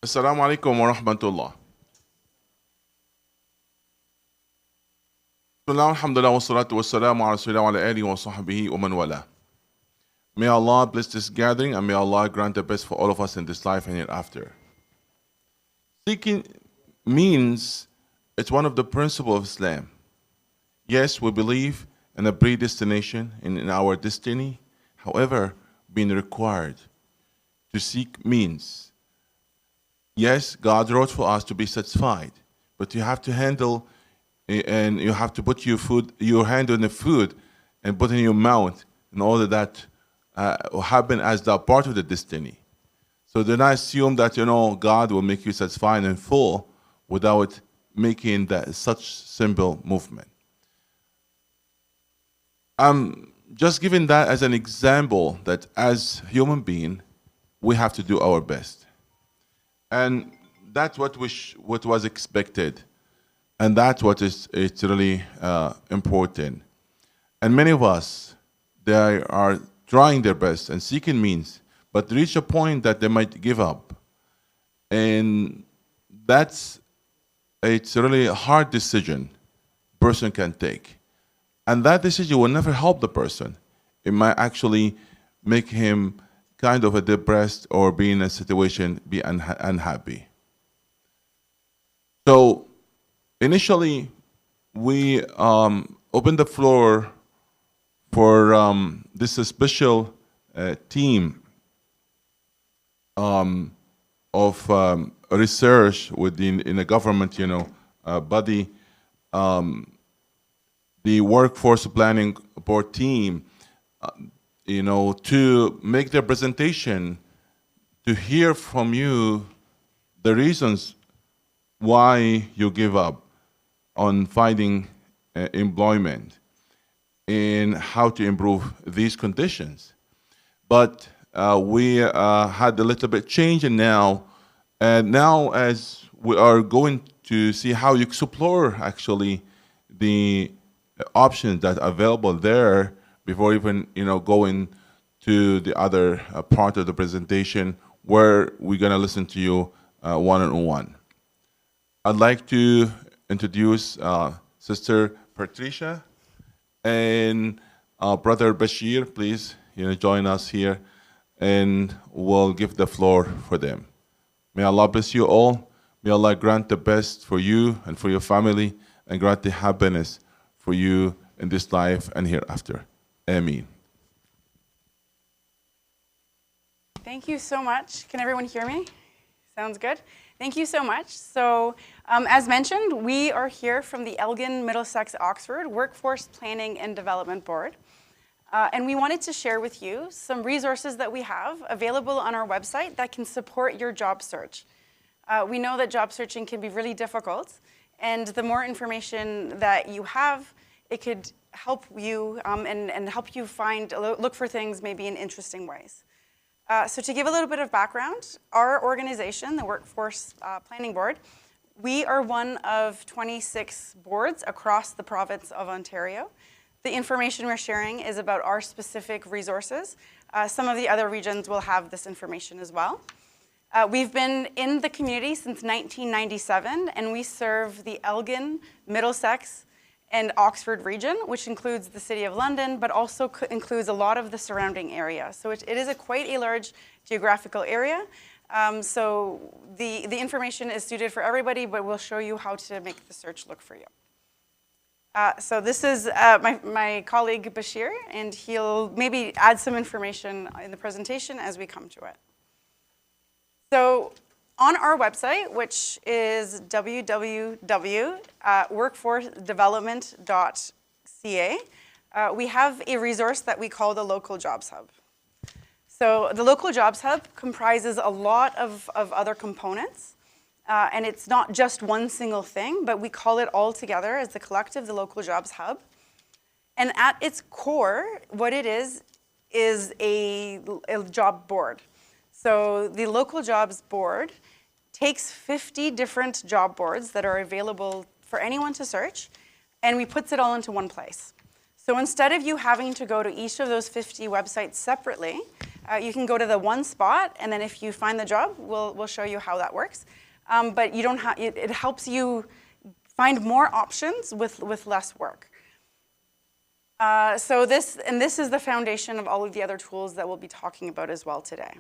Assalamu alaikum wa rahmatullah. Bismillah, alhamdulillah, wa salatu wa salamu ala rasulillah wa ala alihi wa sahbihi wa man wala. May Allah bless this gathering and may Allah grant the best for all of us in this life and hereafter. Seeking means it's one of the principles of Islam. Yes, we believe in a predestination and in our destiny. However, being required to seek means. Yes, God wrote for us to be satisfied, but you have to handle and you have to put your hand on the food and put it in your mouth in order that will happen as the part of the destiny. So do not assume that God will make you satisfied and full without making such simple movement. I'm just giving that as an example that as human being, we have to do our best. And that's what was expected. And that's what it's really important. And many of us, they are trying their best and seeking means, but reach a point that they might give up. And it's really a hard decision a person can take. And that decision will never help the person. It might actually make him kind of a depressed or be in a situation, be unhappy. So initially, we opened the floor for this special team of research in a government, body, the workforce planning board team, to make their presentation, to hear from you the reasons why you give up on finding employment and how to improve these conditions. But we had a little bit change now, and now as we are going to see how you explore actually the options that are available there before even going to the other part of the presentation where we're going to listen to you one-on-one. I'd like to introduce Sister Patricia and Brother Bashir. Please join us here, and we'll give the floor for them. May Allah bless you all. May Allah grant the best for you and for your family, and grant the happiness for you in this life and hereafter. Ameen. Thank you so much. Can everyone hear me? Sounds good. Thank you so much. So, as mentioned, we are here from the Elgin Middlesex Oxford Workforce Planning and Development Board. And we wanted to share with you some resources that we have available on our website that can support your job search. We know that job searching can be really difficult, and the more information that you have, it could help you and help you look for things maybe in interesting ways. So to give a little bit of background, our organization, the Workforce Planning Board, we are one of 26 boards across the province of Ontario. The information we're sharing is about our specific resources. Some of the other regions will have this information as well. We've been in the community since 1997, and we serve the Elgin, Middlesex, and Oxford region, which includes the City of London, but also includes a lot of the surrounding area. So it is quite a large geographical area. So the information is suited for everybody, but we'll show you how to make the search look for you. So this is my colleague Bashir, and he'll maybe add some information in the presentation as we come to it. So on our website, which is www.workforcedevelopment.ca, we have a resource that we call the Local Jobs Hub. So the Local Jobs Hub comprises a lot of other components, and it's not just one single thing, but we call it all together as the collective, the Local Jobs Hub. And at its core, what it is a job board. So the Local Jobs Board takes 50 different job boards that are available for anyone to search, and we puts it all into one place. So instead of you having to go to each of those 50 websites separately, You can go to the one spot, and then if you find the job, we'll show you how that works. But you don't it helps you find more options with less work. So this is the foundation of all of the other tools that we'll be talking about as well today.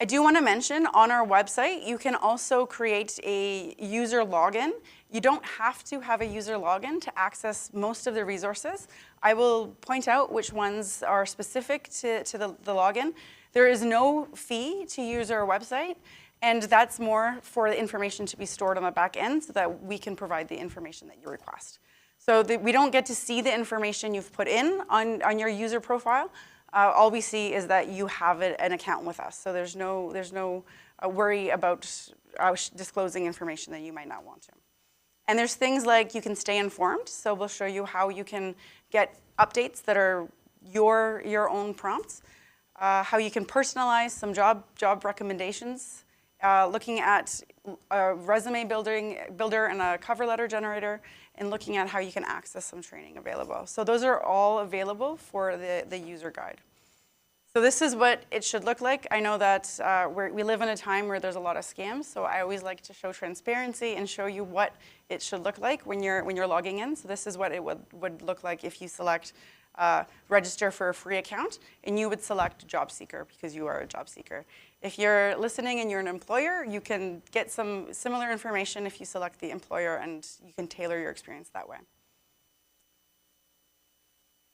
I do want to mention on our website, you can also create a user login. You don't have to have a user login to access most of the resources. I will point out which ones are specific to the login. There is no fee to use our website, and that's more for the information to be stored on the back end so that we can provide the information that you request. So we don't get to see the information you've put in on your user profile. All we see is that you have an account with us. So there's no worry about disclosing information that you might not want to. And there's things like you can stay informed. So we'll show you how you can get updates that are your own prompts, how you can personalize some job recommendations, looking at a resume builder and a cover letter generator, and looking at how you can access some training available. So those are all available for the user guide. So this is what it should look like. I know that we live in a time where there's a lot of scams, so I always like to show transparency and show you what it should look like when you're logging in. So this is what it would look like if you select register for a free account, and you would select job seeker because you are a job seeker. If you're listening and you're an employer, you can get some similar information if you select the employer, and you can tailor your experience that way.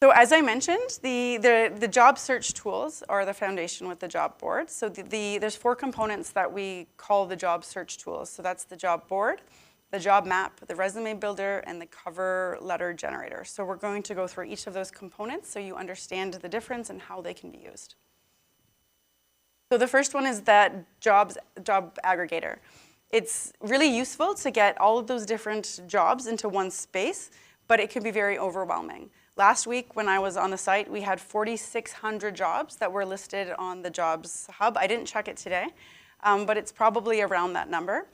So as I mentioned, the job search tools are the foundation with the job board. So there's 4 components that we call the job search tools. So that's the job board, the job map, the resume builder, and the cover letter generator. So we're going to go through each of those components so you understand the difference and how they can be used. So the first one is that job aggregator. It's really useful to get all of those different jobs into one space, but it can be very overwhelming. Last week when I was on the site, we had 4,600 jobs that were listed on the jobs hub. I didn't check it today, but it's probably around that number.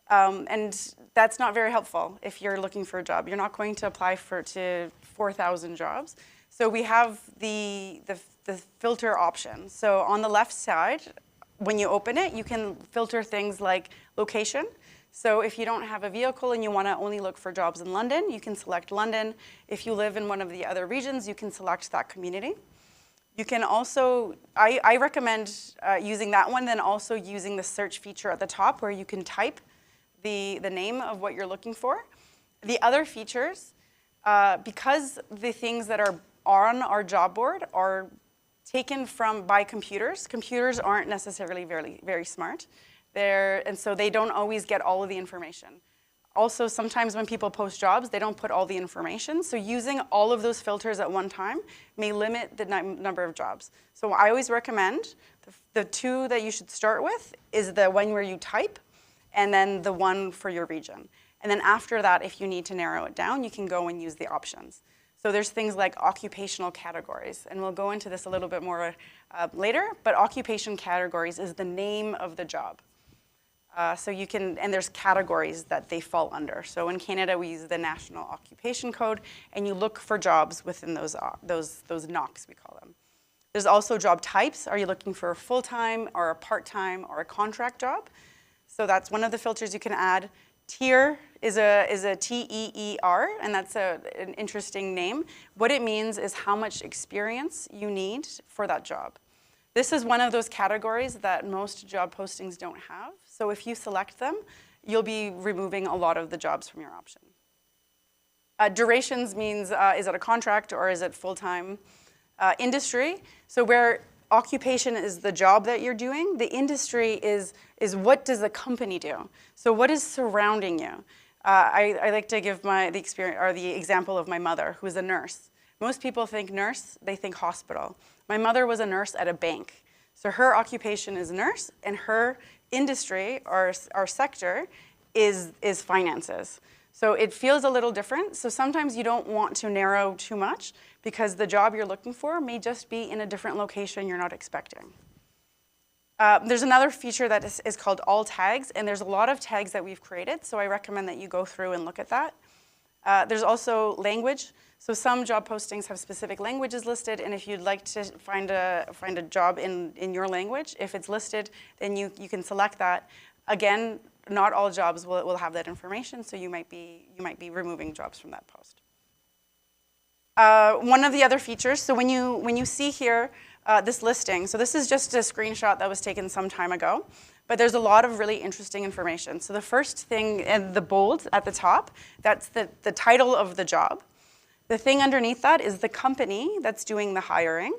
And that's not very helpful if you're looking for a job. You're not going to apply to 4,000 jobs. So we have the filter option. So on the left side, when you open it, you can filter things like location. So if you don't have a vehicle and you want to only look for jobs in London, you can select London. If you live in one of the other regions, you can select that community. You can also, I recommend using that one, then also using the search feature at the top where you can type the name of what you're looking for. The other features, because the things that are on our job board are taken by computers. Computers aren't necessarily very smart. And so they don't always get all of the information. Also, sometimes when people post jobs, they don't put all the information. So using all of those filters at one time may limit the number of jobs. So I always recommend the 2 that you should start with is the one where you type, and then the one for your region. And then after that, if you need to narrow it down, you can go and use the options. So there's things like occupational categories, and we'll go into this a little bit more later, but occupation categories is the name of the job. So you can, and there's categories that they fall under. So in Canada, we use the National Occupation Code, and you look for jobs within those NOCs, we call them. There's also job types. Are you looking for a full-time or a part-time or a contract job? So that's one of the filters you can add. Tier is a T-E-E-R, and that's an interesting name. What it means is how much experience you need for that job. This is one of those categories that most job postings don't have. So if you select them, you'll be removing a lot of the jobs from your option. Durations means, is it a contract or is it full-time? Industry, so where occupation is the job that you're doing, the industry is what does the company do? So what is surrounding you? I like to give the example of my mother, who is a nurse. Most people think nurse, they think hospital. My mother was a nurse at a bank. So her occupation is nurse, and her industry, our sector, is finances. So it feels a little different. So sometimes you don't want to narrow too much because the job you're looking for may just be in a different location you're not expecting. There's another feature that is called all tags, and there's a lot of tags that we've created, so I recommend that you go through and look at that. There's also language. So some job postings have specific languages listed, and if you'd like to find a job in your language, if it's listed, then you can select that. Again, not all jobs will have that information, so you might be removing jobs from that post. One of the other features, so when you see here this listing, so this is just a screenshot that was taken some time ago, but there's a lot of really interesting information. So the first thing in the bold at the top, that's the title of the job. The thing underneath that is the company that's doing the hiring.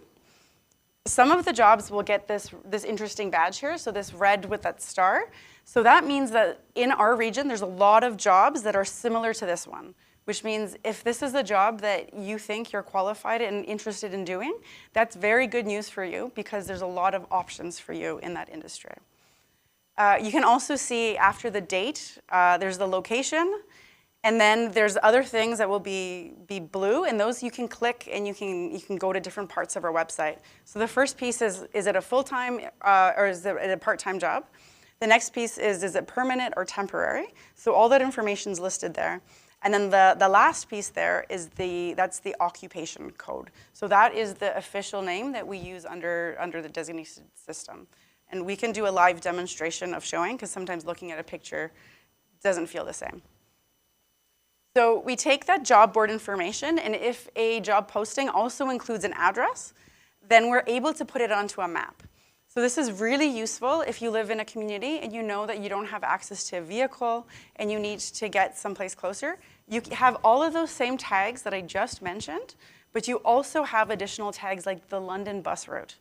Some of the jobs will get this interesting badge here, so this red with that star. So that means that in our region, there's a lot of jobs that are similar to this one, which means if this is a job that you think you're qualified and interested in doing, that's very good news for you because there's a lot of options for you in that industry. You can also see after the date, there's the location, and then there's other things that will be blue, and those you can click and you can go to different parts of our website. So the first piece is it a full-time or is it a part-time job? The next piece is it permanent or temporary? So all that information is listed there. And then the last piece there is that's the occupation code. So that is the official name that we use under the designated system. And we can do a live demonstration of showing, because sometimes looking at a picture doesn't feel the same. So we take that job board information, and if a job posting also includes an address, then we're able to put it onto a map. So this is really useful if you live in a community and you know that you don't have access to a vehicle and you need to get someplace closer. You have all of those same tags that I just mentioned, but you also have additional tags like the London bus route.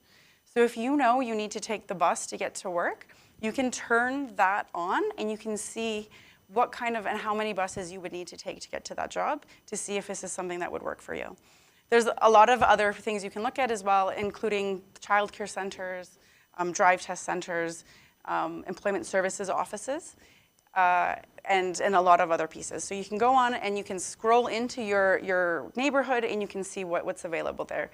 So if you know you need to take the bus to get to work, you can turn that on and you can see what kind of and how many buses you would need to take to get to that job to see if this is something that would work for you. There's a lot of other things you can look at as well, including childcare centers, drive test centers, employment services offices, and a lot of other pieces. So you can go on and you can scroll into your neighborhood and you can see what's available there.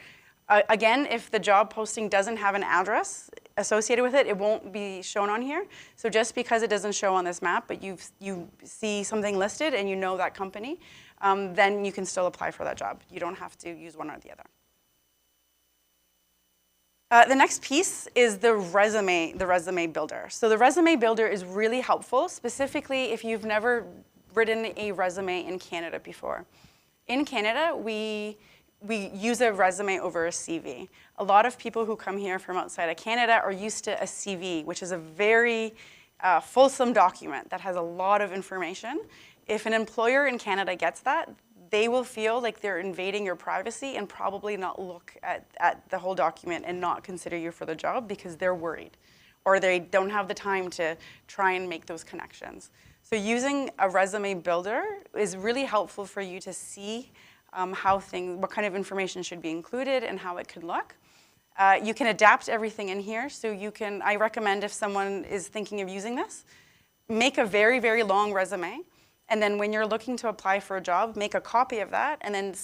Again, if the job posting doesn't have an address associated with it, it won't be shown on here. So just because it doesn't show on this map, but you see something listed and you know that company, then you can still apply for that job. You don't have to use one or the other. The next piece is the resume builder. So the resume builder is really helpful, specifically if you've never written a resume in Canada before. In Canada, we use a resume over a CV. A lot of people who come here from outside of Canada are used to a CV, which is a very fulsome document that has a lot of information. If an employer in Canada gets that, they will feel like they're invading your privacy and probably not look at the whole document and not consider you for the job because they're worried or they don't have the time to try and make those connections. So using a resume builder is really helpful for you to see what kind of information should be included and how it could look. You can adapt everything in here. So I recommend if someone is thinking of using this, make a very, very long resume. And then when you're looking to apply for a job, make a copy of that and then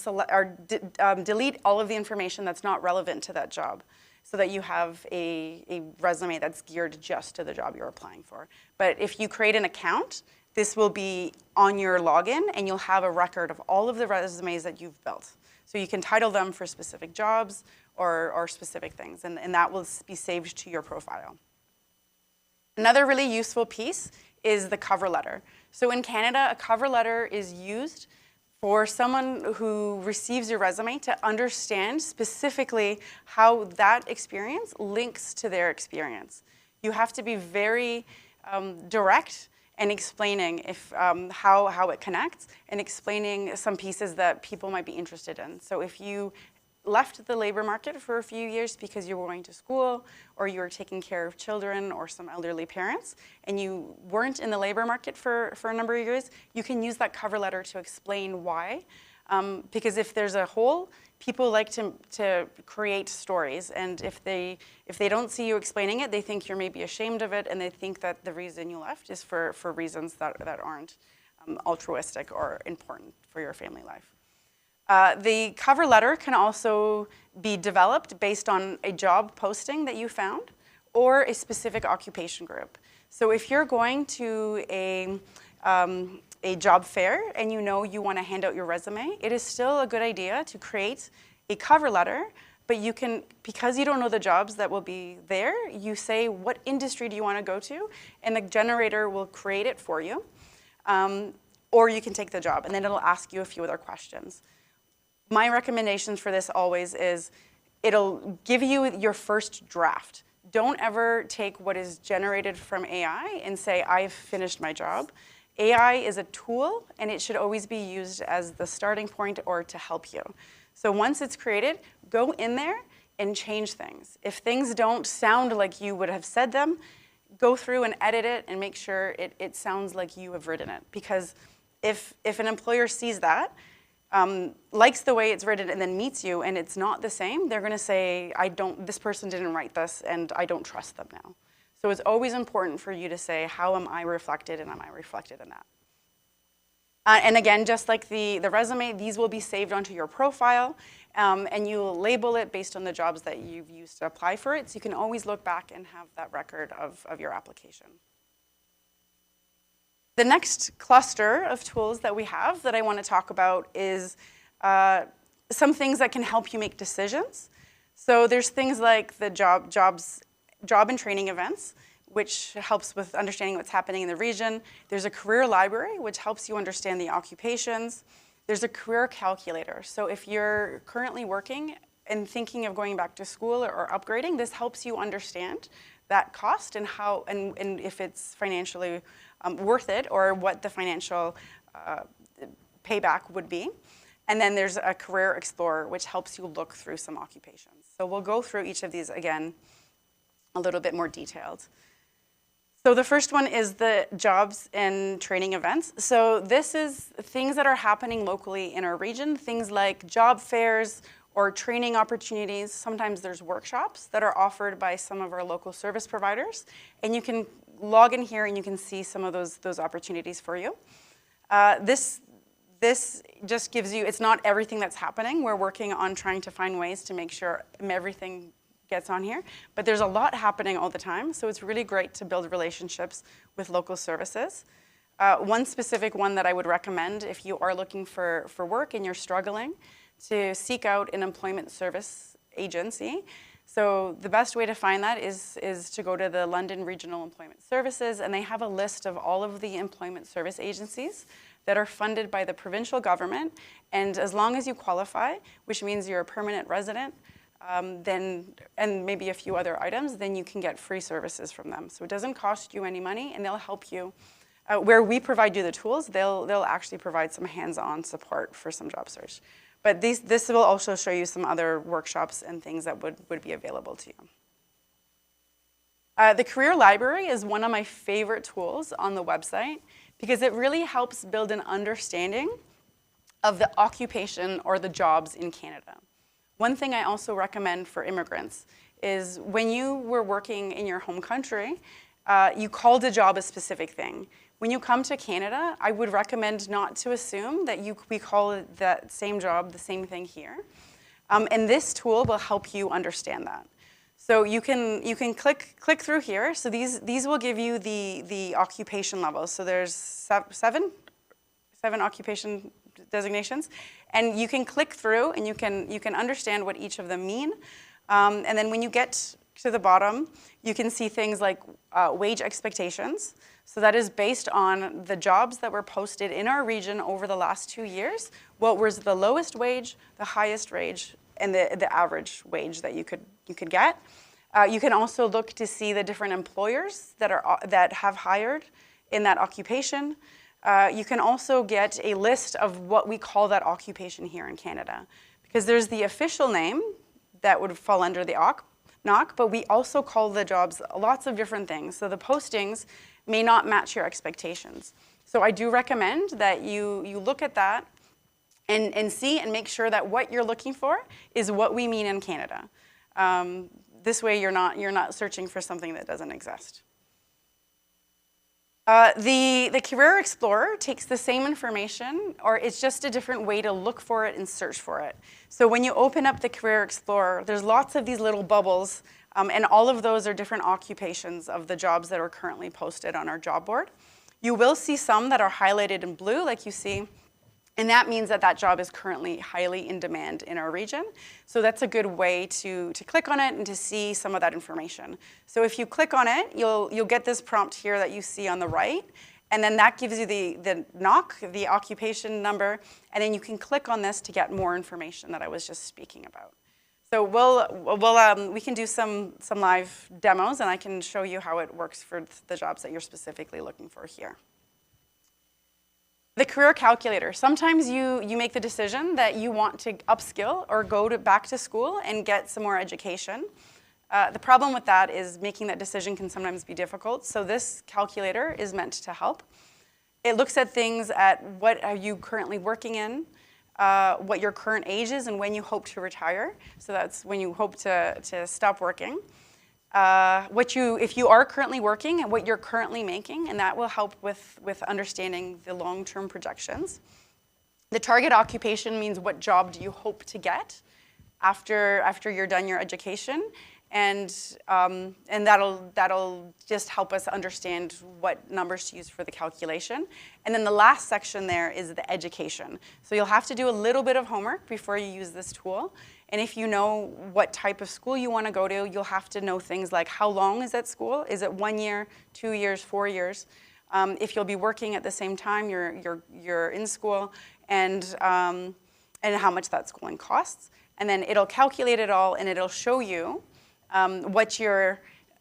delete all of the information that's not relevant to that job so that you have a resume that's geared just to the job you're applying for. But if you create an account, this will be on your login and you'll have a record of all of the resumes that you've built. So you can title them for specific jobs or specific things, and that will be saved to your profile. Another really useful piece is the cover letter. So in Canada, a cover letter is used for someone who receives your resume to understand specifically how that experience links to their experience. You have to be very direct and explaining how it connects and explaining some pieces that people might be interested in. So if you left the labor market for a few years because you were going to school or you were taking care of children or some elderly parents and you weren't in the labor market for a number of years, you can use that cover letter to explain why. Because if there's a hole, people like to create stories, and if they don't see you explaining it, they think you're maybe ashamed of it, and they think that the reason you left is for reasons that aren't altruistic or important for your family life. The cover letter can also be developed based on a job posting that you found or a specific occupation group. So if you're going to a a job fair and you know you want to hand out your resume, it is still a good idea to create a cover letter, but you can, because you don't know the jobs that will be there, you say what industry do you want to go to, and the generator will create it for you. Or you can take the job, and then it'll ask you a few other questions. My recommendations for this always is it'll give you your first draft. Don't ever take what is generated from AI and say, I've finished my job. AI is a tool, and it should always be used as the starting point or to help you. So once it's created, go in there and change things. If things don't sound like you would have said them, go through and edit it and make sure it sounds like you have written it. Because if an employer sees that, likes the way it's written and then meets you and it's not the same, they're gonna say, this person didn't write this and I don't trust them now. So it's always important for you to say, how am I reflected and am I reflected in that? And again, just like the resume, these will be saved onto your profile, and you will label it based on the jobs that you've used to apply for it, so you can always look back and have that record of your application. The next cluster of tools that we have that I want to talk about is some things that can help you make decisions. So there's things like the job and training events, which helps with understanding what's happening in the region. There's a career library, which helps you understand the occupations. There's a career calculator. So if you're currently working and thinking of going back to school or upgrading, this helps you understand that cost and how and if it's financially worth it or what the financial payback would be. And then there's a career explorer, which helps you look through some occupations. So we'll go through each of these again a little bit more detailed. So the first one is the jobs and training events. So this is things that are happening locally in our region, things like job fairs or training opportunities. Sometimes there's workshops that are offered by some of our local service providers, and you can log in here and you can see some of those opportunities for you. This just gives you, it's not everything that's happening. We're working on trying to find ways to make sure everything gets on here, but there's a lot happening all the time, so it's really great to build relationships with local services. One specific one that I would recommend if you are looking for work and you're struggling, to seek out an employment service agency. So the best way to find that is to go to the London Regional Employment Services, and they have a list of all of the employment service agencies that are funded by the provincial government, and as long as you qualify, which means you're a permanent resident, and maybe a few other items, then you can get free services from them. So it doesn't cost you any money, and they'll help you. Where we provide you the tools, they'll actually provide some hands-on support for some job search. But this will also show you some other workshops and things that would be available to you. The Career Library is one of my favorite tools on the website because it really helps build an understanding of the occupation or the jobs in Canada. One thing I also recommend for immigrants is when you were working in your home country, you called a job a specific thing. When you come to Canada, I would recommend not to assume that we call that same job the same thing here. And this tool will help you understand that. So you can click through here. So these will give you the occupation levels. So there's seven occupation designations, and you can click through and you can understand what each of them mean. And then when you get to the bottom, you can see things like wage expectations. So that is based on the jobs that were posted in our region over the last 2 years. What was the lowest wage, the highest wage, and the average wage that you could get. You can also look to see the different employers that have hired in that occupation. You can also get a list of what we call that occupation here in Canada, because there's the official name that would fall under the NOC, but we also call the jobs lots of different things. So the postings may not match your expectations. So I do recommend that you look at that and see and make sure that what you're looking for is what we mean in Canada. This way you're not searching for something that doesn't exist. The Career Explorer takes the same information, or it's just a different way to look for it and search for it. So when you open up the Career Explorer, there's lots of these little bubbles, and all of those are different occupations of the jobs that are currently posted on our job board. You will see some that are highlighted in blue, like you see, and that means that that job is currently highly in demand in our region. So that's a good way to click on it and to see some of that information. So if you click on it, you'll get this prompt here that you see on the right, and then that gives you the NOC, the occupation number, and then you can click on this to get more information that I was just speaking about. So we can do some live demos, and I can show you how it works for the jobs that you're specifically looking for here. The career calculator. Sometimes you make the decision that you want to upskill or go back to school and get some more education. The problem with that is making that decision can sometimes be difficult. So this calculator is meant to help. It looks at things at what are you currently working in, what your current age is, and when you hope to retire. So that's when you hope to stop working. If you are currently working, and what you're currently making, and that will help with understanding the long-term projections. The target occupation means what job do you hope to get after you're done your education, and that'll just help us understand what numbers to use for the calculation. And then the last section there is the education. So you'll have to do a little bit of homework before you use this tool. And if you know what type of school you want to go to, you'll have to know things like how long is that school? Is it 1 year, 2 years, 4 years? If you'll be working at the same time you're in school, and how much that schooling costs. And then it'll calculate it all, and it'll show you what your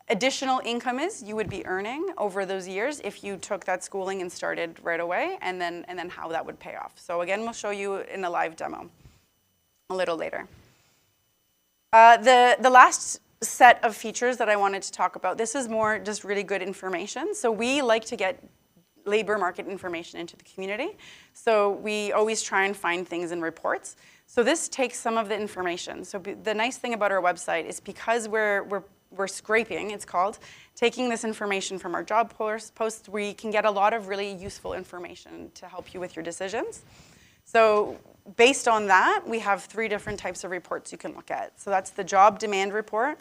additional income is you would be earning over those years if you took that schooling and started right away, and then how that would pay off. So again, we'll show you in a live demo a little later. The last set of features that I wanted to talk about, this is more just really good information. So we like to get labor market information into the community. So we always try and find things in reports. So this takes some of the information. So the nice thing about our website is because we're scraping, it's called, taking this information from our job posts, we can get a lot of really useful information to help you with your decisions. So based on that, we have 3 different types of reports you can look at. So that's the job demand report,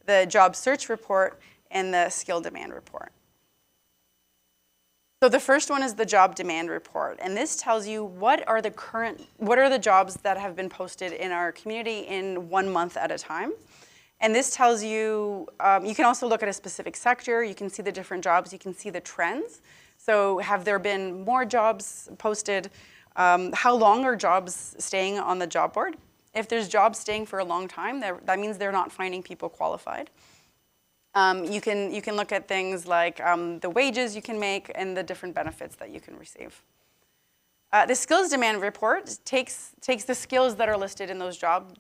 the job search report, and the skill demand report. So the first one is the job demand report, and this tells you what are the jobs that have been posted in our community in 1 month at a time. And this tells you, you can also look at a specific sector, you can see the different jobs, you can see the trends. So have there been more jobs posted? How long are jobs staying on the job board? If there's jobs staying for a long time, that means they're not finding people qualified. You can look at things like the wages you can make and the different benefits that you can receive. The skills demand report takes the skills that are listed in those job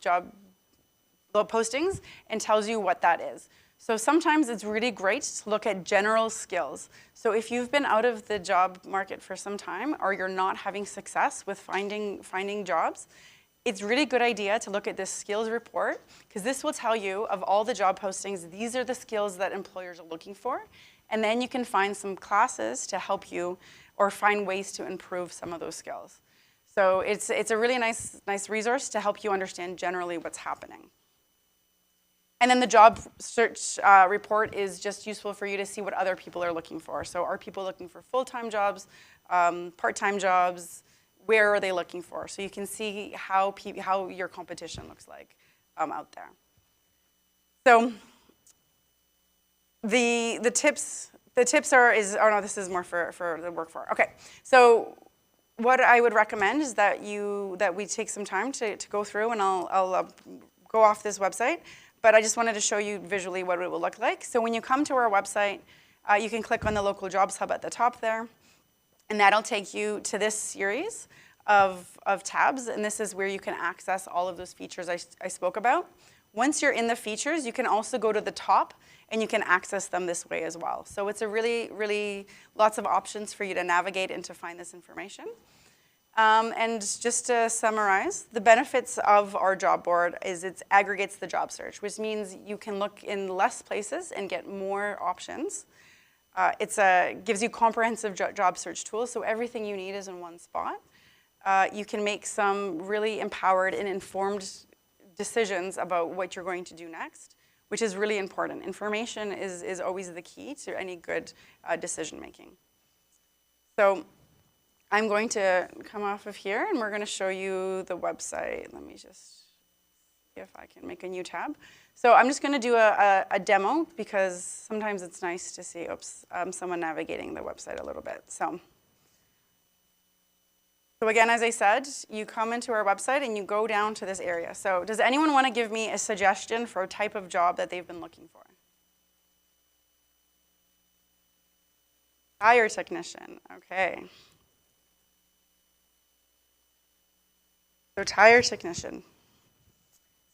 postings and tells you what that is. So sometimes it's really great to look at general skills. So if you've been out of the job market for some time, or you're not having success with finding jobs, it's a really good idea to look at this skills report, because this will tell you of all the job postings, these are the skills that employers are looking for. And then you can find some classes to help you or find ways to improve some of those skills. So it's a really nice resource to help you understand generally what's happening. And then the job search report is just useful for you to see what other people are looking for. So are people looking for full-time jobs, part-time jobs? Where are they looking for? So you can see how your competition looks like out there. So the tips are, oh no, this is more for the workforce. Okay, so what I would recommend is that we take some time to go through, and I'll go off this website. But I just wanted to show you visually what it will look like. So when you come to our website, you can click on the local jobs hub at the top there, and that'll take you to this series of tabs, and this is where you can access all of those features I spoke about. Once you're in the features, you can also go to the top, and you can access them this way as well. So it's a really lots of options for you to navigate and to find this information. And just to summarize, the benefits of our job board is it aggregates the job search, which means you can look in less places and get more options. It gives you comprehensive job search tools, so everything you need is in one spot. You can make some really empowered and informed decisions about what you're going to do next, which is really important. Information is always the key to any good decision making. So I'm going to come off of here, and we're going to show you the website. Let me just see if I can make a new tab. So I'm just going to do a demo, because sometimes it's nice to see someone navigating the website a little bit. So again, as I said, you come into our website and you go down to this area. So does anyone want to give me a suggestion for a type of job that they've been looking for? Tire technician, okay. So tire technician.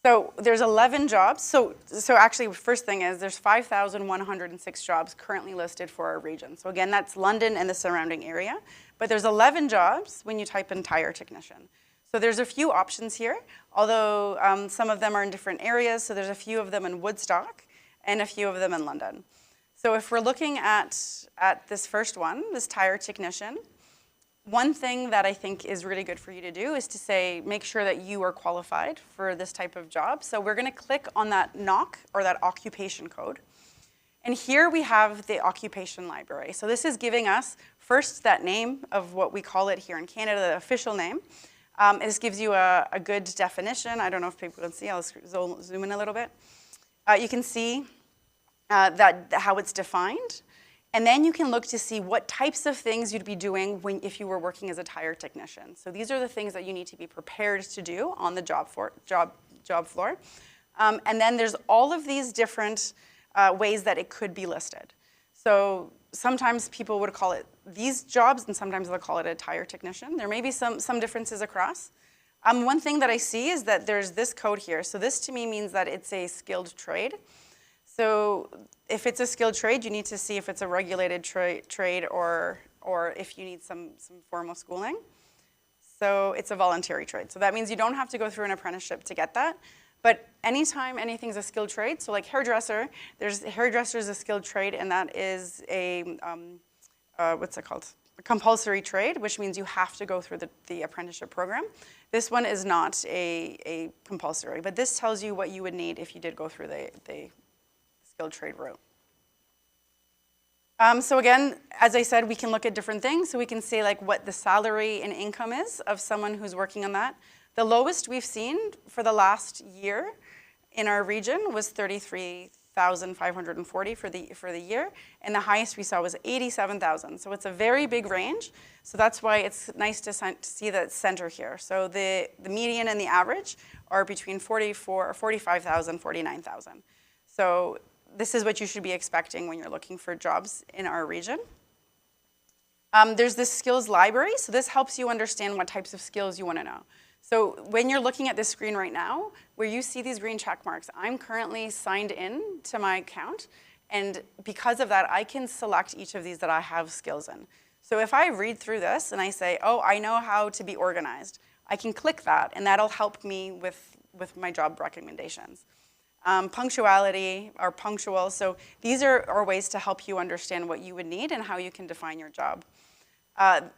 So there's 11 jobs. So actually, first thing is there's 5,106 jobs currently listed for our region. So again, that's London and the surrounding area. But there's 11 jobs when you type in tire technician. So there's a few options here, although some of them are in different areas. So there's a few of them in Woodstock and a few of them in London. So if we're looking at this first one, this tire technician, one thing that I think is really good for you to do is to say, make sure that you are qualified for this type of job. So we're going to click on that NOC, or that occupation code. And here we have the occupation library. So this is giving us first that name of what we call it here in Canada, the official name. This gives you a good definition. I don't know if people can see. I'll zoom in a little bit. You can see how it's defined. And then you can look to see what types of things you'd be doing if you were working as a tire technician. So these are the things that you need to be prepared to do on the job floor. And then there's all of these different ways that it could be listed. So sometimes people would call it these jobs, and sometimes they'll call it a tire technician. There may be some differences across. One thing that I see is that there's this code here. So this to me means that it's a skilled trade. So if it's a skilled trade, you need to see if it's a regulated trade or if you need some formal schooling. So it's a voluntary trade. So that means you don't have to go through an apprenticeship to get that. But anytime anything's a skilled trade, so like hairdresser, hairdresser is a skilled trade, and that is a, what's it called? A compulsory trade, which means you have to go through the apprenticeship program. This one is not a compulsory, but this tells you what you would need if you did go through the skilled trade route. So again, as I said, we can look at different things. So we can say like what the salary and income is of someone who's working on that. The lowest we've seen for the last year in our region was 33,540 for the year, and the highest we saw was 87,000. So it's a very big range. So that's why it's nice to see that center here. So the median and the average are between 45,000, 49,000. So this is what you should be expecting when you're looking for jobs in our region. There's this skills library, so this helps you understand what types of skills you want to know. So when you're looking at this screen right now, where you see these green check marks, I'm currently signed in to my account, and because of that, I can select each of these that I have skills in. So if I read through this and I say, oh, I know how to be organized, I can click that, and that'll help me with my job recommendations. Punctuality or punctual. So these are ways to help you understand what you would need and how you can define your job. All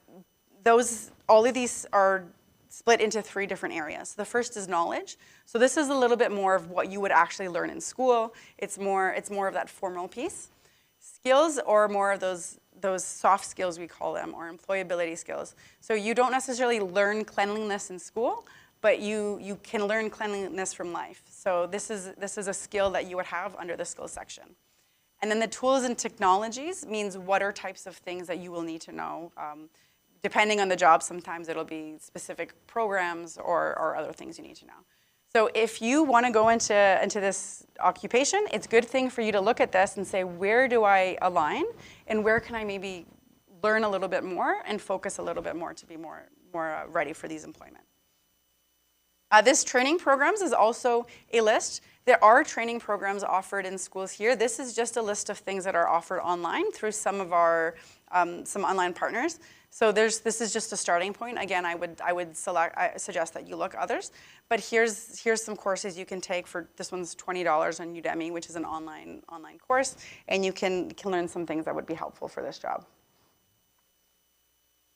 of these are split into 3 different areas. The first is knowledge. So this is a little bit more of what you would actually learn in school. It's more of that formal piece. Skills are more of those soft skills, we call them, or employability skills. So you don't necessarily learn cleanliness in school, but you can learn cleanliness from life. So this is a skill that you would have under the skills section. And then the tools and technologies means what are types of things that you will need to know. Depending on the job, sometimes it'll be specific programs or other things you need to know. So if you want to go into this occupation, it's a good thing for you to look at this and say, where do I align, and where can I maybe learn a little bit more and focus a little bit more to be more ready for these employment. This training programs is also a list. There are training programs offered in schools here. This is just a list of things that are offered online through some of our some online partners. So this is just a starting point. Again, I suggest that you look others. But here's some courses you can take for, this one's $20 on Udemy, which is an online course, and you can learn some things that would be helpful for this job.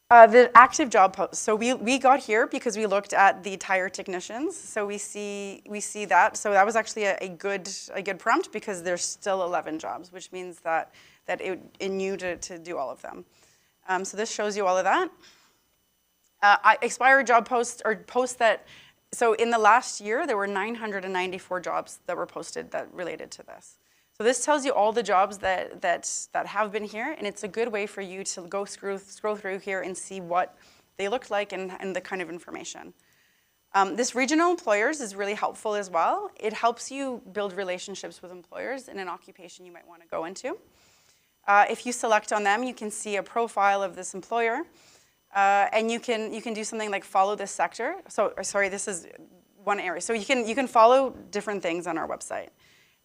The active job posts. So we got here because we looked at the tire technicians. So we see that. So that was actually a good prompt because there's still 11 jobs, which means that it knew to do all of them. So this shows you all of that. Expired job posts are posts that, so in the last year, there were 994 jobs that were posted that related to this. So this tells you all the jobs that have been here, and it's a good way for you to go scroll through here and see what they look like and the kind of information. This regional employers is really helpful as well. It helps you build relationships with employers in an occupation you might want to go into. If you select on them, you can see a profile of this employer, and you can do something like follow this sector. So, sorry, this is one area. So you can follow different things on our website.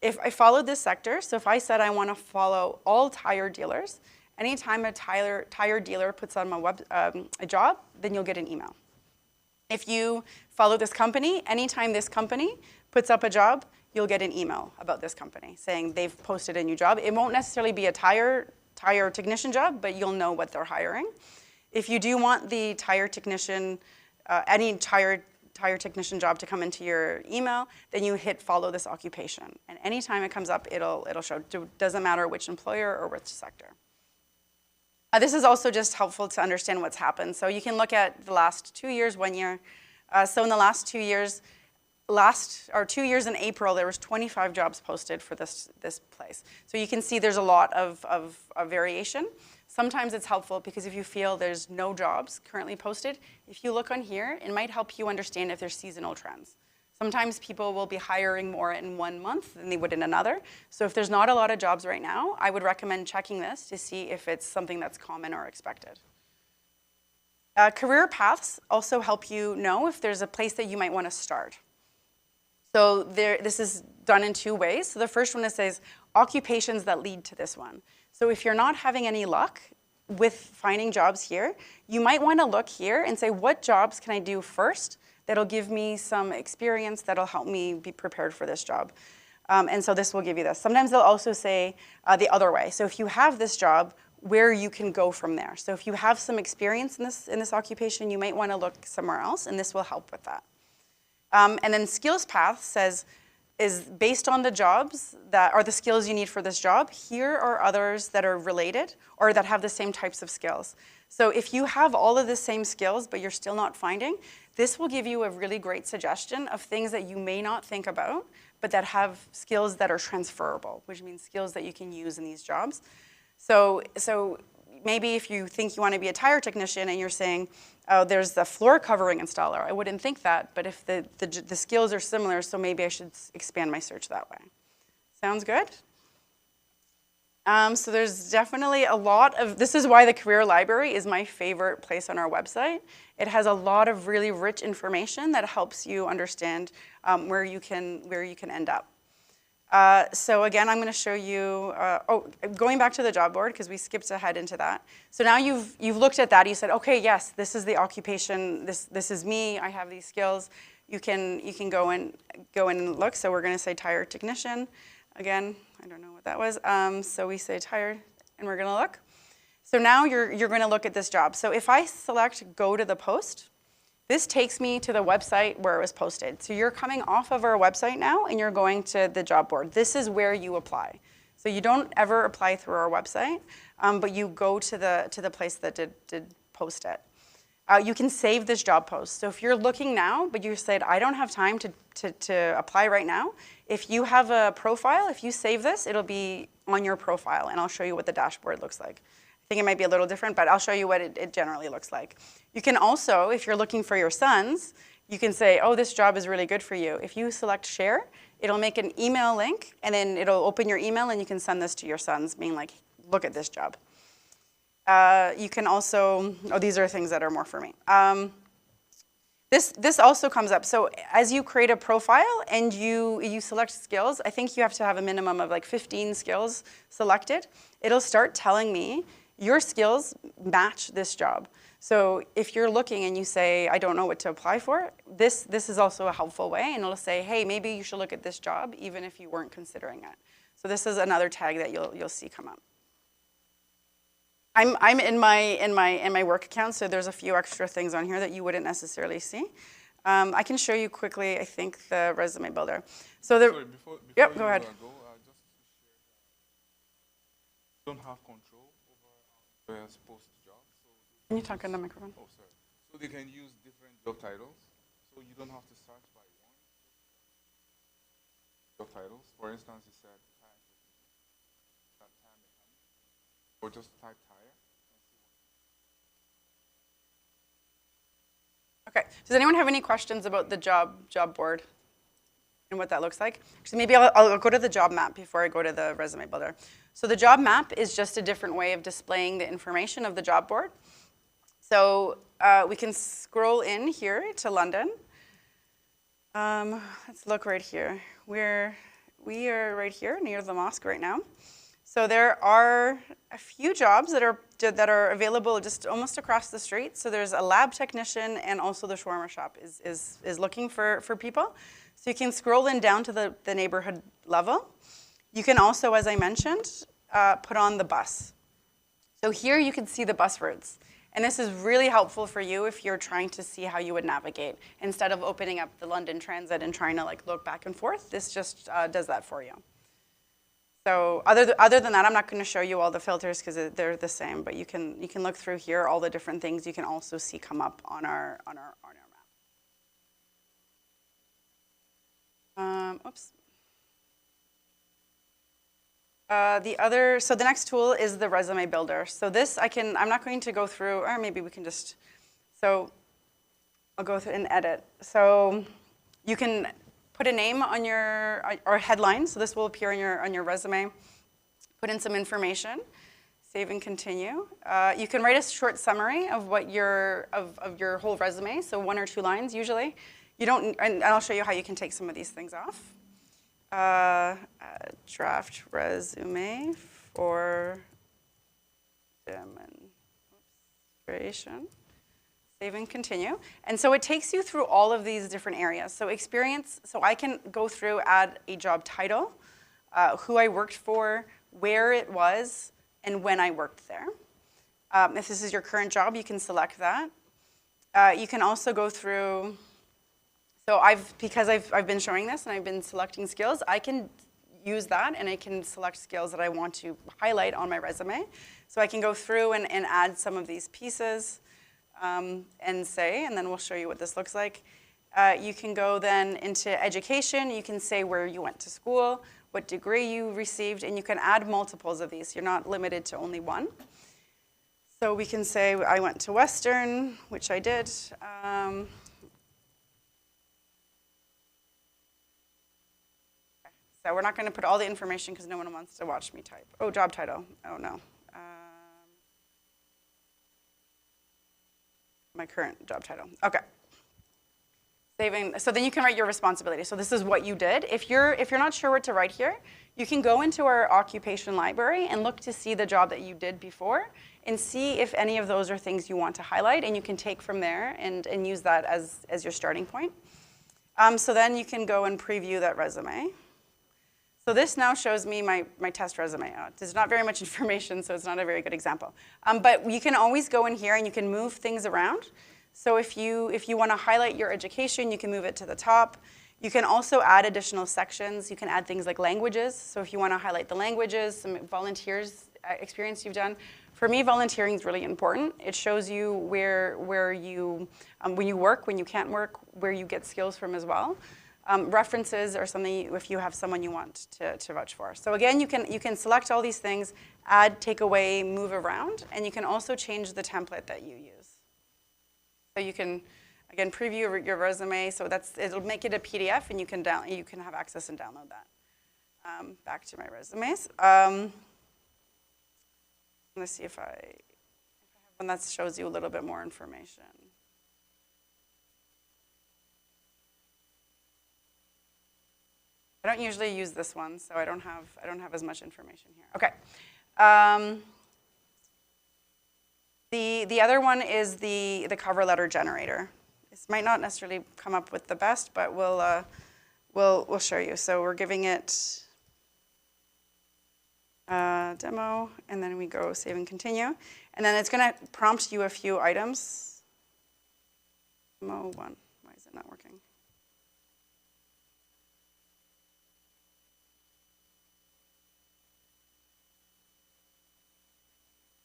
If I followed this sector, so if I said I want to follow all tire dealers, anytime a tire dealer puts on a job, then you'll get an email. If you follow this company, anytime this company puts up a job, you'll get an email about this company saying they've posted a new job. It won't necessarily be a tire technician job, but you'll know what they're hiring. If you do want the tire technician, any tire technician job to come into your email, then you hit follow this occupation. And anytime it comes up, it'll show. Doesn't matter which employer or which sector. This is also just helpful to understand what's happened. So you can look at the last 2 years, 1 year. So in the last 2 years, 2 years in April, there was 25 jobs posted for this place. So you can see there's a lot of variation. Sometimes it's helpful because if you feel there's no jobs currently posted, if you look on here, it might help you understand if there's seasonal trends. Sometimes people will be hiring more in 1 month than they would in another. So if there's not a lot of jobs right now, I would recommend checking this to see if it's something that's common or expected. Career paths also help you know if there's a place that you might want to start. So this is done in 2 ways. So the first one says occupations that lead to this one. So if you're not having any luck with finding jobs here, you might want to look here and say, what jobs can I do first that'll give me some experience that'll help me be prepared for this job? And so this will give you this. Sometimes they'll also say the other way. So if you have this job, where you can go from there. So if you have some experience in this occupation, you might want to look somewhere else, and this will help with that. And then skills path is based on the jobs that are the skills you need for this job. Here are others that are related or that have the same types of skills. So if you have all of the same skills, but you're still not finding, this will give you a really great suggestion of things that you may not think about, but that have skills that are transferable, which means skills that you can use in these jobs. So maybe if you think you want to be a tire technician and you're saying, oh, there's the floor covering installer, I wouldn't think that, but if the skills are similar, so maybe I should expand my search that way. Sounds good? So there's definitely a lot of, this is why the career library is my favorite place on our website. It has a lot of really rich information that helps you understand where you can end up. So again, I'm going to show you, going back to the job board, because we skipped ahead into that. So now you've looked at that, you said, okay, yes, this is the occupation, this is me, I have these skills. You can go in and look. So we're going to say tire technician. Again, I don't know what that was. So we say tire, and we're going to look. So now you're going to look at this job. So if I select go to the post, this takes me to the website where it was posted. So you're coming off of our website now, and you're going to the job board. This is where you apply. So you don't ever apply through our website, but you go to the place that did post it. You can save this job post. So if you're looking now, but you said, I don't have time to apply right now, if you have a profile, if you save this, it'll be on your profile, and I'll show you what the dashboard looks like. I think it might be a little different, but I'll show you what it generally looks like. You can also, if you're looking for your sons, you can say, oh, this job is really good for you. If you select share, it'll make an email link, and then it'll open your email, and you can send this to your sons, being like, look at this job. You can also, these are things that are more for me. This also comes up. So as you create a profile and you select skills, I think you have to have a minimum of like 15 skills selected. It'll start telling me your skills match this job. So if you're looking and you say, I don't know what to apply for, this is also a helpful way, and it'll say, hey, maybe you should look at this job even if you weren't considering it. So this is another tag that you'll see come up. I'm in my work account, so there's a few extra things on here that you wouldn't necessarily see. I can show you quickly, I think, the resume builder. So Sorry, before yep, you go ahead. Just to share, don't have control over our employers' post jobs. Can you talk in the microphone? Oh, sorry. So they can use different job titles. So you don't have to search by one job titles. For instance, you said tire technician, tire mechanic, or just type tire. Okay. Does anyone have any questions about the job board and what that looks like? So maybe I'll go to the job map before I go to the resume builder. So the job map is just a different way of displaying the information of the job board. So we can scroll in here to London. Let's look right here. We are right here near the mosque right now. So there are a few jobs that are available just almost across the street. So there's a lab technician, and also the shawarma shop is looking for people. So you can scroll in down to the neighborhood level. You can also, as I mentioned, put on the bus. So here you can see the bus routes. And this is really helpful for you if you're trying to see how you would navigate. Instead of opening up the London Transit and trying to look back and forth, this just does that for you. So other than that, I'm not going to show you all the filters because they're the same, but you can look through here all the different things you can also see come up on our map. Oops. So the next tool is the resume builder. So this I'm not going to go through, or maybe we can just, so I'll go through and edit. So you can put a name on or headline, so this will appear on your resume. Put in some information, save and continue. You can write a short summary of what of your whole resume, so 1 or 2 lines usually. You don't, and I'll show you how you can take some of these things off. Draft resume for demonstration. Save and continue. And so it takes you through all of these different areas. So experience, so I can go through, add a job title, who I worked for, where it was, and when I worked there. If this is your current job, you can select that. You can also go through, so because I've been showing this and I've been selecting skills, I can use that and I can select skills that I want to highlight on my resume. So I can go through and add some of these pieces. And then we'll show you what this looks like. You can go then into education. You can say where you went to school, what degree you received, and you can add multiples of these. You're not limited to only one. So we can say I went to Western, which I did. So we're not going to put all the information because no one wants to watch me type. Oh, job title. Oh, no. My current job title. Okay. Saving. So then you can write your responsibility. So this is what you did. If you're not sure what to write here, you can go into our occupation library and look to see the job that you did before and see if any of those are things you want to highlight, and you can take from there and use that as your starting point. So then you can go and preview that resume. So this now shows me my test resume. There's not very much information, so it's not a very good example. But you can always go in here and you can move things around. So if you want to highlight your education, you can move it to the top. You can also add additional sections. You can add things like languages. So if you want to highlight the languages, some volunteers experience you've done. For me, volunteering is really important. It shows you where you, when you work, when you can't work, where you get skills from as well. References are something if you have someone you want to vouch for. So again, you can select all these things, add, take away, move around, and you can also change the template that you use. So you can, again, preview your resume. So it'll make it a PDF, and you can have access and download that. Back to my resumes. Let's see if I have one that shows you a little bit more information. I don't usually use this one, so I don't have as much information here. Okay. The other one is the cover letter generator. This might not necessarily come up with the best, but we'll show you. So we're giving it demo, and then we go save and continue, and then it's going to prompt you a few items. Demo 1. Why is it not working?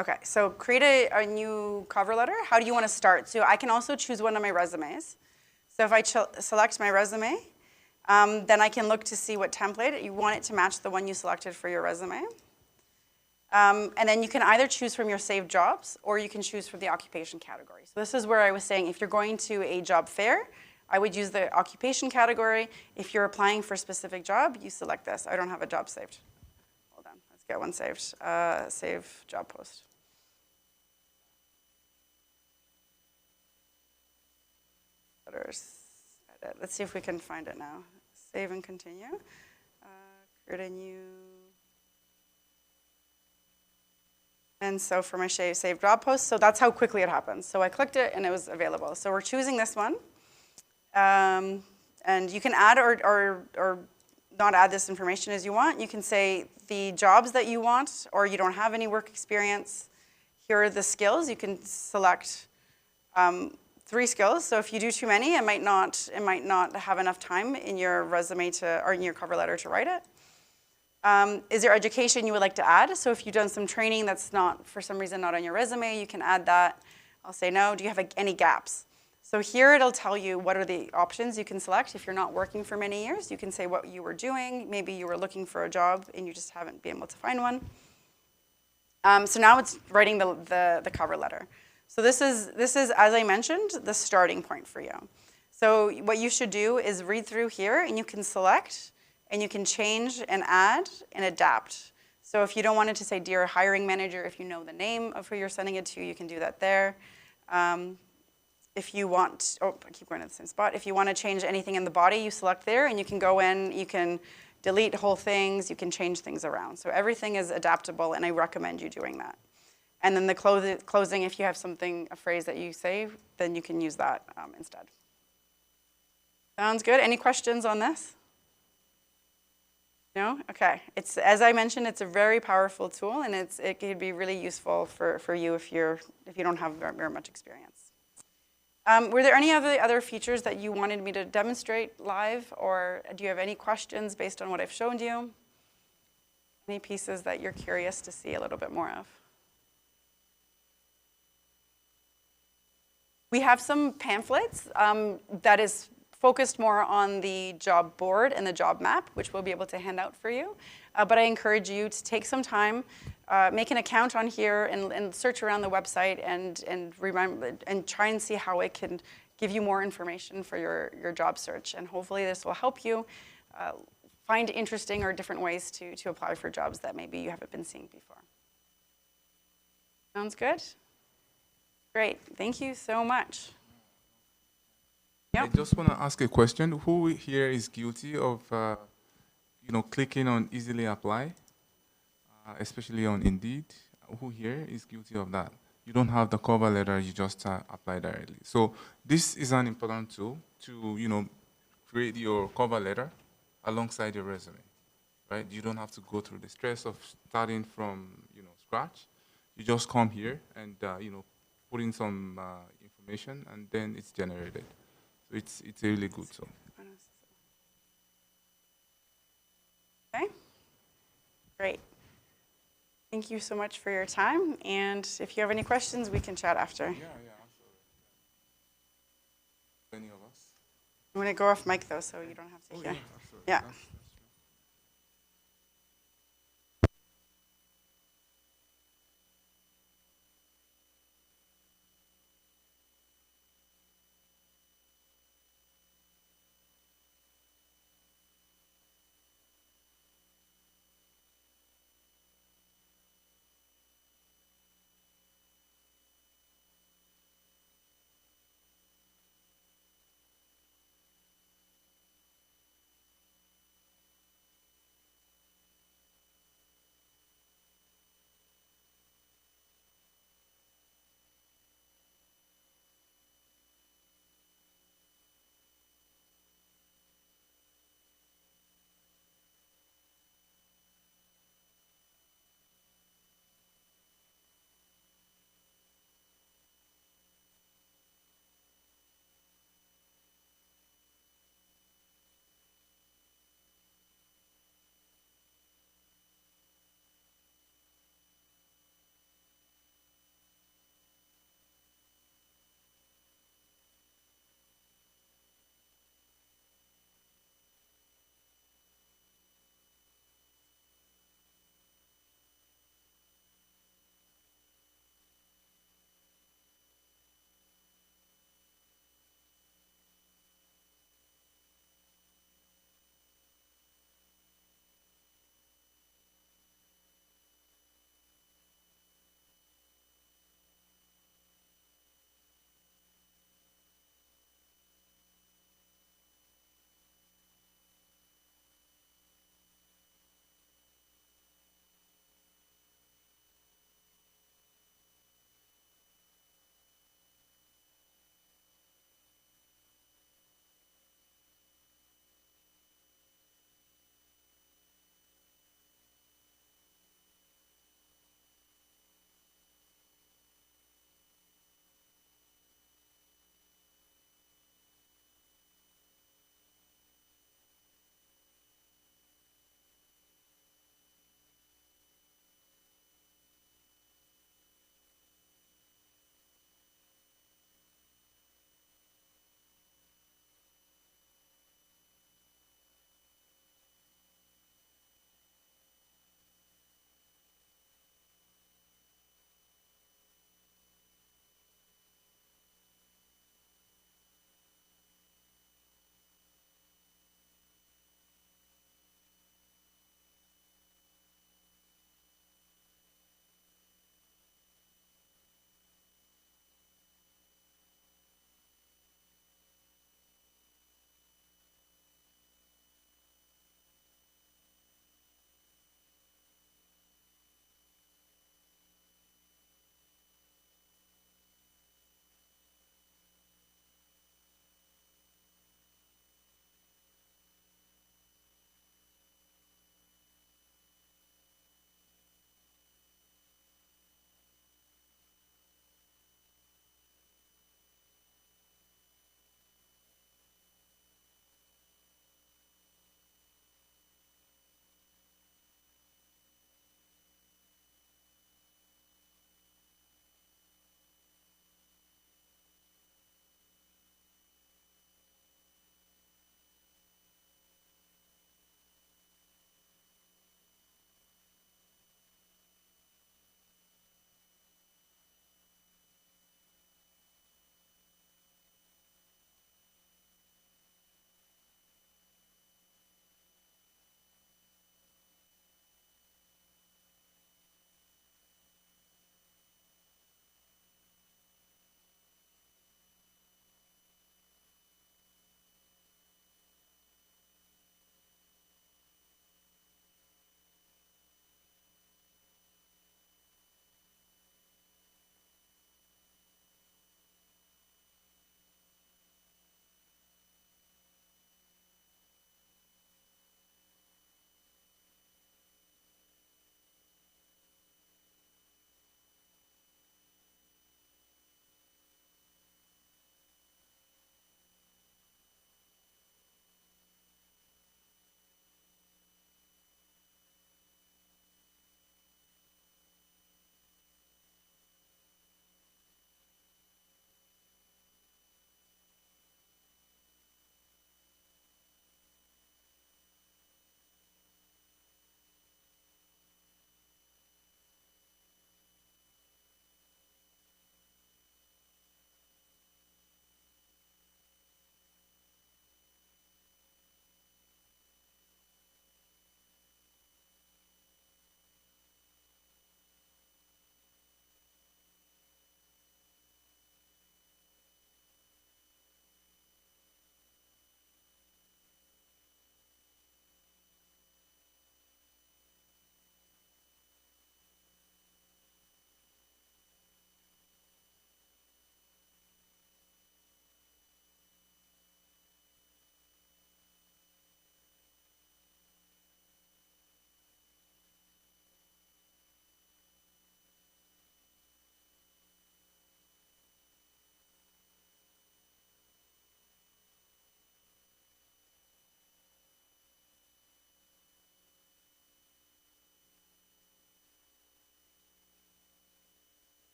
Okay, so create a new cover letter. How do you want to start? So I can also choose one of my resumes. So if I select my resume, then I can look to see what template. You want it to match the one you selected for your resume. And then you can either choose from your saved jobs or you can choose from the occupation category. So this is where I was saying if you're going to a job fair, I would use the occupation category. If you're applying for a specific job, you select this. I don't have a job saved. Hold on, let's get one saved. Save job post. Edit. Let's see if we can find it now. Save and continue. Create a new. And so for my save job post, so that's how quickly it happens. So I clicked it and it was available. So we're choosing this one. And you can add or not add this information as you want. You can say the jobs that you want or you don't have any work experience. Here are the skills. You can select 3 skills. So if you do too many, it might not have enough time in your resume or in your cover letter to write it. Is there education you would like to add? So if you've done some training that's not, for some reason, not on your resume, you can add that. I'll say no. Do you have any gaps? So here it'll tell you what are the options you can select. If you're not working for many years, you can say what you were doing. Maybe you were looking for a job and you just haven't been able to find one. So now it's writing the cover letter. So this is, as I mentioned, the starting point for you. So what you should do is read through here and you can select and you can change and add and adapt. So if you don't want it to say, dear hiring manager, if you know the name of who you're sending it to, you can do that there. If you want, I keep going to the same spot. If you want to change anything in the body, you select there and you can go in, you can delete whole things, you can change things around. So everything is adaptable and I recommend you doing that. And then the closing, if you have something, a phrase that you say, then you can use that instead. Sounds good? Any questions on this? No? Okay. It's, as I mentioned, it's a very powerful tool and it could be really useful for you if you don't have very much experience. Were there any other features that you wanted me to demonstrate live, or do you have any questions based on what I've shown you? Any pieces that you're curious to see a little bit more of? We have some pamphlets that is focused more on the job board and the job map, which we'll be able to hand out for you. But I encourage you to take some time, make an account on here and search around the website and try and see how it can give you more information for your job search. And hopefully this will help you find interesting or different ways to apply for jobs that maybe you haven't been seeing before. Sounds good? Great, thank you so much. Yep. I just want to ask a question. Who here is guilty of, clicking on easily apply, especially on Indeed? Who here is guilty of that? You don't have the cover letter, you just apply directly. So this is an important tool to, create your cover letter alongside your resume, right? You don't have to go through the stress of starting from, scratch. You just come here and, put in some information and then it's generated. So it's really good. So. Okay, great. Thank you so much for your time. And if you have any questions, we can chat after. Yeah, absolutely. Any of us? I'm going to go off mic though, so you don't have to hear. Yeah, absolutely. Yeah.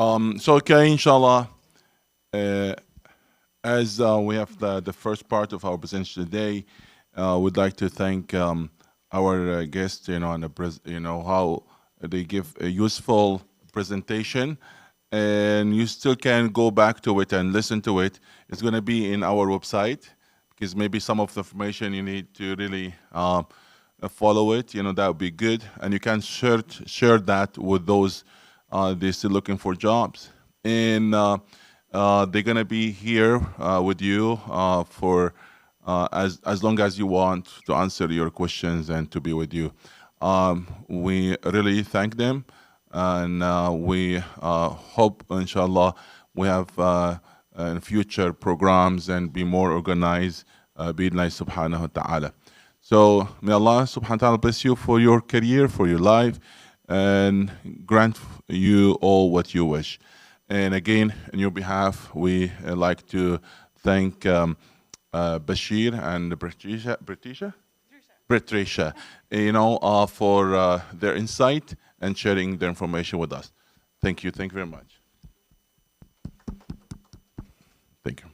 So, okay, inshallah, as we have the first part of our presentation today, we'd like to thank our guests, and how they give a useful presentation, and you still can go back to it and listen to it. It's going to be in our website, because maybe some of the information you need to really follow it. That would be good, and you can share that with those they're still looking for jobs, and they're gonna be here with you for as long as you want to answer your questions and to be with you. We really thank them, and we hope, inshallah, we have in future programs and be more organized, bi'idhnillahi subhanahu wa ta'ala. So may Allah subhanahu wa ta'ala bless you for your career, for your life, and grant you all what you wish. And again, on your behalf, we like to thank Bashir and Patricia, for their insight and sharing their information with us. Thank you. Thank you very much. Thank you.